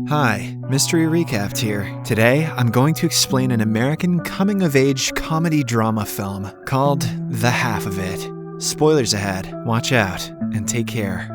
Hi, Mystery Recapped here. Today, I'm going to explain an American coming-of-age comedy drama film called The Half of It. Spoilers ahead, watch out, and take care.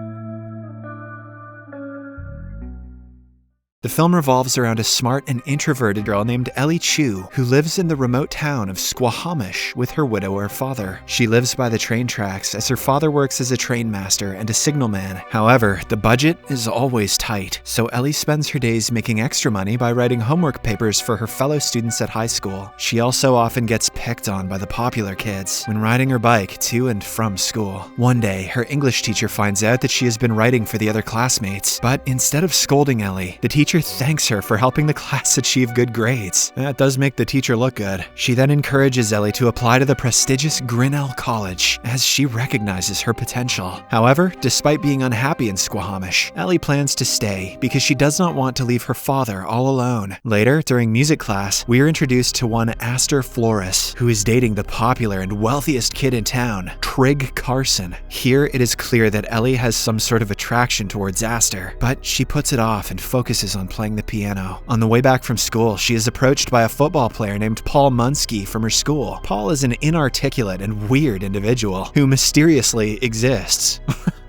The film revolves around a smart and introverted girl named Ellie Chu, who lives in the remote town of Squamish with her widower father. She lives by the train tracks as her father works as a train master and a signalman. However, the budget is always tight, so Ellie spends her days making extra money by writing homework papers for her fellow students at high school. She also often gets picked on by the popular kids when riding her bike to and from school. One day, her English teacher finds out that she has been writing for the other classmates, but instead of scolding Ellie, the teacher thanks her for helping the class achieve good grades. That does make the teacher look good. She then encourages Ellie to apply to the prestigious Grinnell College, as she recognizes her potential. However, despite being unhappy in Squamish, Ellie plans to stay because she does not want to leave her father all alone. Later, during music class, we are introduced to one Astor Flores, who is dating the popular and wealthiest kid in town, Trig Carson. Here, it is clear that Ellie has some sort of attraction towards Astor, but she puts it off and focuses on playing the piano. On the way back from school, she is approached by a football player named Paul Munsky from her school. Paul is an inarticulate and weird individual who mysteriously exists.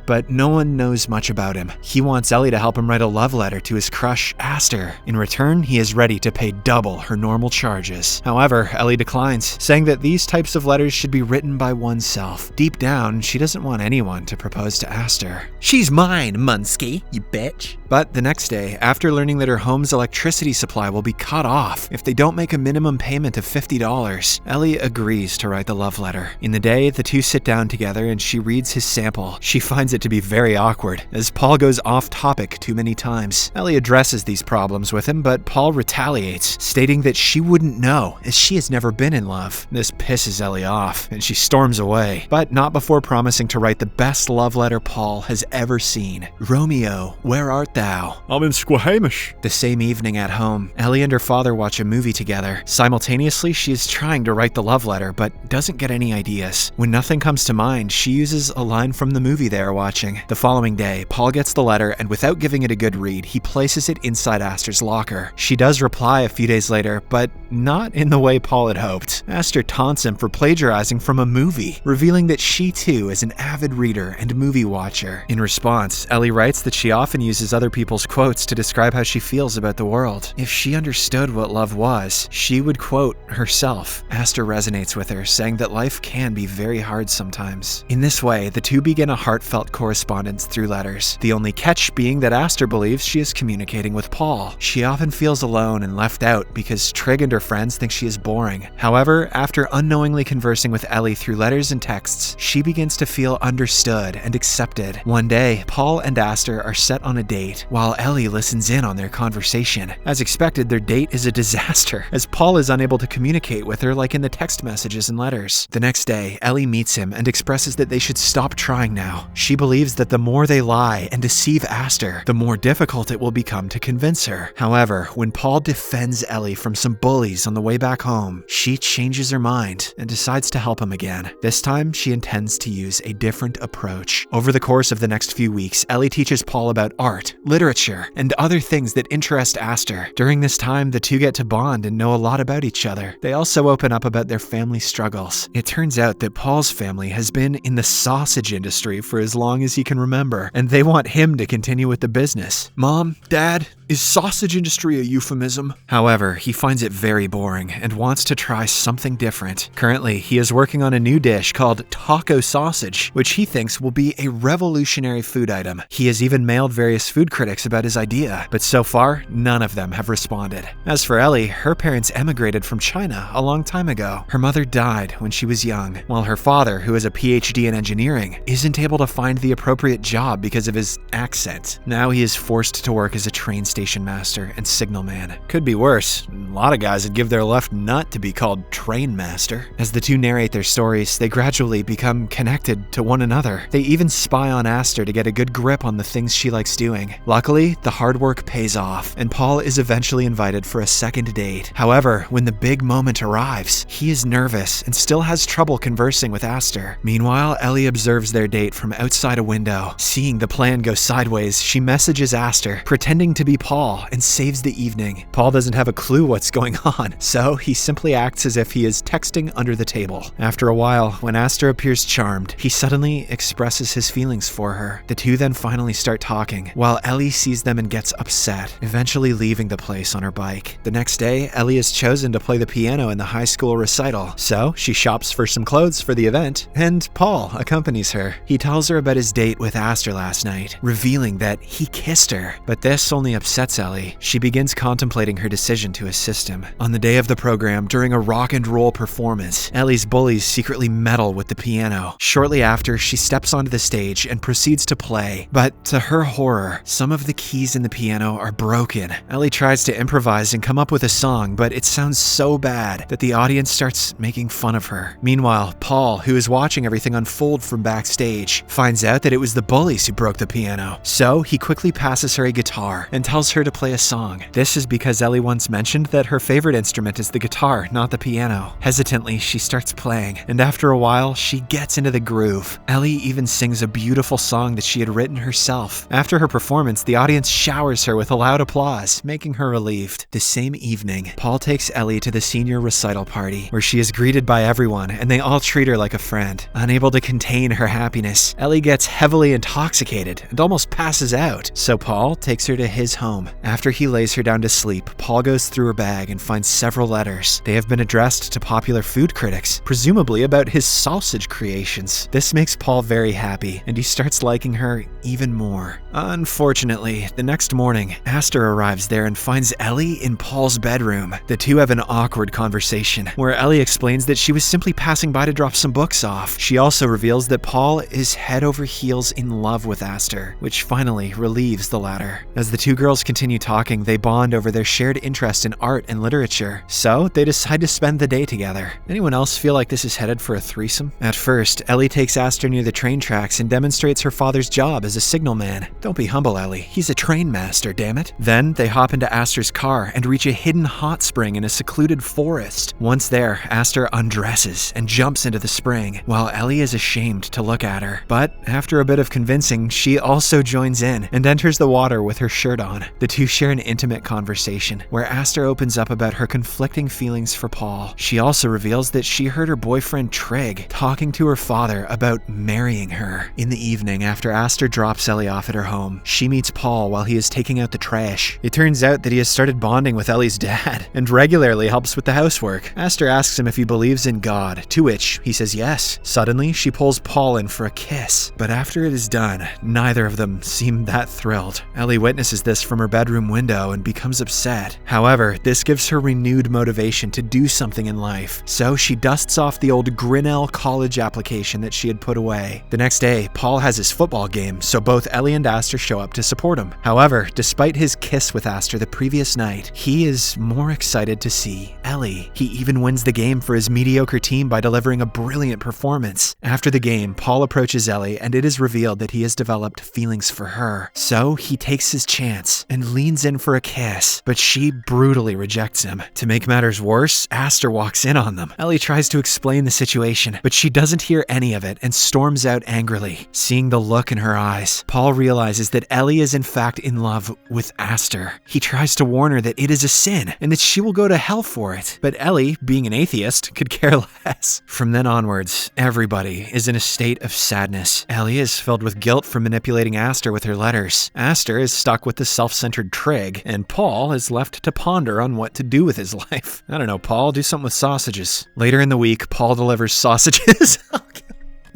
But no one knows much about him. He wants Ellie to help him write a love letter to his crush, Astor. In return, he is ready to pay double her normal charges. However, Ellie declines, saying that these types of letters should be written by oneself. Deep down, she doesn't want anyone to propose to Astor. She's mine, Munsky, you bitch. But the next day, after learning that her home's electricity supply will be cut off if they don't make a minimum payment of $50, Ellie agrees to write the love letter. In the day, the two sit down together and she reads his sample. She finds it to be very awkward, as Paul goes off topic too many times. Ellie addresses these problems with him, but Paul retaliates, stating that she wouldn't know, as she has never been in love. This pisses Ellie off, and she storms away, but not before promising to write the best love letter Paul has ever seen. Romeo, where art thou? I'm in Squamish. The same evening at home, Ellie and her father watch a movie together. Simultaneously, she is trying to write the love letter, but doesn't get any ideas. When nothing comes to mind, she uses a line from the movie they are watching. The following day, Paul gets the letter, and without giving it a good read, he places it inside Astor's locker. She does reply a few days later, but not in the way Paul had hoped. Astor taunts him for plagiarizing from a movie, revealing that she too is an avid reader and movie watcher. In response, Ellie writes that she often uses other people's quotes to describe how she feels about the world. If she understood what love was, she would quote herself. Astor resonates with her, saying that life can be very hard sometimes. In this way, the two begin a heartfelt correspondence through letters. The only catch being that Astor believes she is communicating with Paul. She often feels alone and left out because Trig and her friends think she is boring. However, after unknowingly conversing with Ellie through letters and texts, she begins to feel understood and accepted. One day, Paul and Astor are set on a date, while Ellie listens in on their conversation. As expected, their date is a disaster, as Paul is unable to communicate with her like in the text messages and letters. The next day, Ellie meets him and expresses that they should stop trying now. She believes that the more they lie and deceive Astor, the more difficult it will become to convince her. However, when Paul defends Ellie from some bullies on the way back home, she changes her mind and decides to help him again. This time, she intends to use a different approach. Over the course of the next few weeks, Ellie teaches Paul about art, literature, and other things that interest Astor. During this time, the two get to bond and know a lot about each other. They also open up about their family struggles. It turns out that Paul's family has been in the sausage industry for as long as he can remember, and they want him to continue with the business. Mom, Dad, is sausage industry a euphemism? However, he finds it very boring and wants to try something different. Currently, he is working on a new dish called taco sausage, which he thinks will be a revolutionary food item. He has even mailed various food critics about his idea, but so far, none of them have responded. As for Ellie, her parents emigrated from China a long time ago. Her mother died when she was young, while her father, who has a PhD in engineering, isn't able to find the appropriate job because of his accent. Now he is forced to work as a train station master and signalman. Could be worse. A lot of guys would give their left nut to be called train master. As the two narrate their stories, they gradually become connected to one another. They even spy on Astor to get a good grip on the things she likes doing. Luckily, the hard work pays off, and Paul is eventually invited for a second date. However, when the big moment arrives, he is nervous and still has trouble conversing with Astor. Meanwhile, Ellie observes their date from outside a window. Seeing the plan go sideways, she messages Astor, pretending to be Paul and saves the evening. Paul doesn't have a clue what's going on, so he simply acts as if he is texting under the table. After a while, when Aster appears charmed, he suddenly expresses his feelings for her. The two then finally start talking, while Ellie sees them and gets upset, eventually leaving the place on her bike. The next day, Ellie is chosen to play the piano in the high school recital, so she shops for some clothes for the event, and Paul accompanies her. He tells her about his date with Aster last night, revealing that he kissed her, but this only upsets Ellie. She begins contemplating her decision to assist him. On the day of the program, during a rock and roll performance, Ellie's bullies secretly meddle with the piano. Shortly after, she steps onto the stage and proceeds to play, but to her horror, some of the keys in the piano are broken. Ellie tries to improvise and come up with a song, but it sounds so bad that the audience starts making fun of her. Meanwhile, Paul, who is watching everything unfold from backstage, finds out that it was the bullies who broke the piano. So he quickly passes her a guitar and tells her to play a song. This is because Ellie once mentioned that her favorite instrument is the guitar, not the piano. Hesitantly, she starts playing, and after a while, she gets into the groove. Ellie even sings a beautiful song that she had written herself. After her performance, the audience showers her with a loud applause, making her relieved. The same evening, Paul takes Ellie to the senior recital party, where she is greeted by everyone, and they all treat her like a friend. Unable to contain her happiness, Ellie gets heavily intoxicated and almost passes out, so Paul takes her to his home. After he lays her down to sleep, Paul goes through her bag and finds several letters. They have been addressed to popular food critics, presumably about his sausage creations. This makes Paul very happy, and he starts liking her even more. Unfortunately, the next morning, Aster arrives there and finds Ellie in Paul's bedroom. The two have an awkward conversation, where Ellie explains that she was simply passing by to drop some books off. She also reveals that Paul is head over heels in love with Aster, which finally relieves the latter. As the two girls continue talking, they bond over their shared interest in art and literature, so they decide to spend the day together. Anyone else feel like this is headed for a threesome? At first, Ellie takes Aster near the train tracks and demonstrates her father's job as a signalman. Don't be humble, Ellie. He's a train master, damn it. Then they hop into Aster's car and reach a hidden hot spring in a secluded forest. Once there, Aster undresses and jumps into the spring, while Ellie is ashamed to look at her. But after a bit of convincing, she also joins in and enters the water with her shirt on. The two share an intimate conversation, where Aster opens up about her conflicting feelings for Paul. She also reveals that she heard her boyfriend Trig talking to her father about marrying her. In the evening, after Aster drops Ellie off at her home, she meets Paul while he is taking out the trash. It turns out that he has started bonding with Ellie's dad and regularly helps with the housework. Aster asks him if he believes in God, to which he says yes. Suddenly, she pulls Paul in for a kiss, but after it is done, neither of them seem that thrilled. Ellie witnesses this from her bedroom window and becomes upset. However, this gives her renewed motivation to do something in life, so she dusts off the old Grinnell college application that she had put away. The next day, Paul has his football game, so both Ellie and Aster show up to support him. However, despite his kiss with Aster the previous night, he is more excited to see Ellie. He even wins the game for his mediocre team by delivering a brilliant performance. After the game, Paul approaches Ellie, and it is revealed that he has developed feelings for her. So he takes his chance and leans in for a kiss, but she brutally rejects him. To make matters worse, Aster walks in on them. Ellie tries to explain the situation, but she doesn't hear any of it and storms out angrily. Seeing the look in her eyes, Paul realizes that Ellie is in fact in love with Aster. He tries to warn her that it is a sin and that she will go to hell for it, but Ellie, being an atheist, could care less. From then onwards, everybody is in a state of sadness. Ellie is filled with guilt for manipulating Aster with her letters. Aster is stuck with the self-centered Trig, and Paul is left to ponder on what to do with his life. I don't know, Paul, do something with sausages. Later in the week, Paul delivers sausages.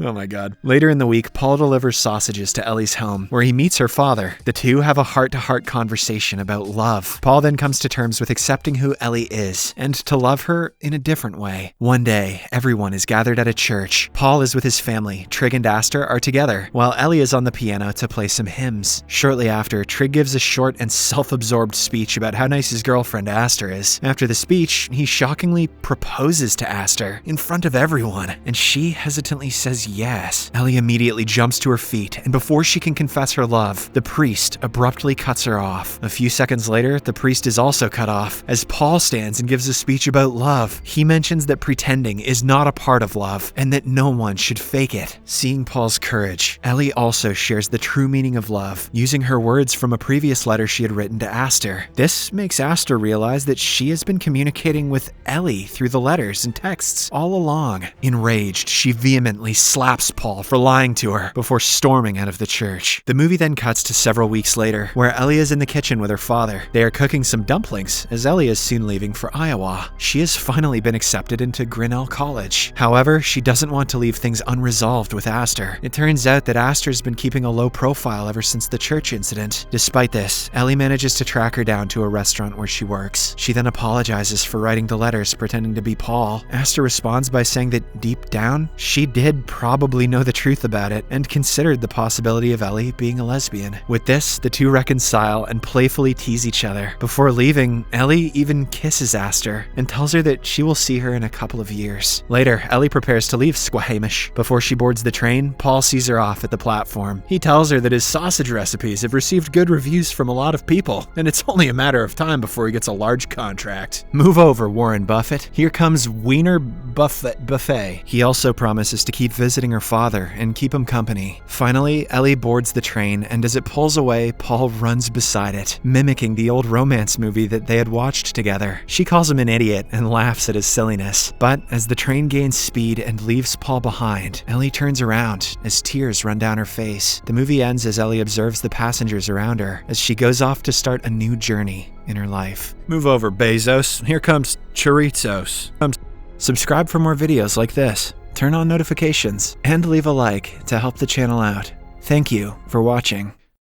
Oh my god. Later in the week, Paul delivers sausages to Ellie's home, where he meets her father. The two have a heart-to-heart conversation about love. Paul then comes to terms with accepting who Ellie is, and to love her in a different way. One day, everyone is gathered at a church. Paul is with his family. Trig and Aster are together, while Ellie is on the piano to play some hymns. Shortly after, Trig gives a short and self-absorbed speech about how nice his girlfriend Aster is. After the speech, he shockingly proposes to Aster in front of everyone, and she hesitantly says yes. Ellie immediately jumps to her feet, and before she can confess her love, the priest abruptly cuts her off. A few seconds later, the priest is also cut off, as Paul stands and gives a speech about love. He mentions that pretending is not a part of love, and that no one should fake it. Seeing Paul's courage, Ellie also shares the true meaning of love, using her words from a previous letter she had written to Aster. This makes Aster realize that she has been communicating with Ellie through the letters and texts all along. Enraged, she vehemently slaps Paul for lying to her before storming out of the church. The movie then cuts to several weeks later, where Ellie is in the kitchen with her father. They are cooking some dumplings, as Ellie is soon leaving for Iowa. She has finally been accepted into Grinnell College. However, she doesn't want to leave things unresolved with Aster. It turns out that Aster's been keeping a low profile ever since the church incident. Despite this, Ellie manages to track her down to a restaurant where she works. She then apologizes for writing the letters pretending to be Paul. Aster responds by saying that deep down, she did probably know the truth about it and considered the possibility of Ellie being a lesbian. With this, the two reconcile and playfully tease each other. Before leaving, Ellie even kisses Aster and tells her that she will see her in a couple of years. Later, Ellie prepares to leave Squamish. Before she boards the train, Paul sees her off at the platform. He tells her that his sausage recipes have received good reviews from a lot of people, and it's only a matter of time before he gets a large contract. Move over, Warren Buffett. Here comes Wiener Buffet. He also promises to keep visiting her father and keep him company. Finally, Ellie boards the train, and as it pulls away, Paul runs beside it, mimicking the old romance movie that they had watched together. She calls him an idiot and laughs at his silliness. But as the train gains speed and leaves Paul behind, Ellie turns around as tears run down her face. The movie ends as Ellie observes the passengers around her as she goes off to start a new journey in her life. Move over, Bezos. Here comes Chorizos. Subscribe for more videos like this, turn on notifications, and leave a like to help the channel out. Thank you for watching.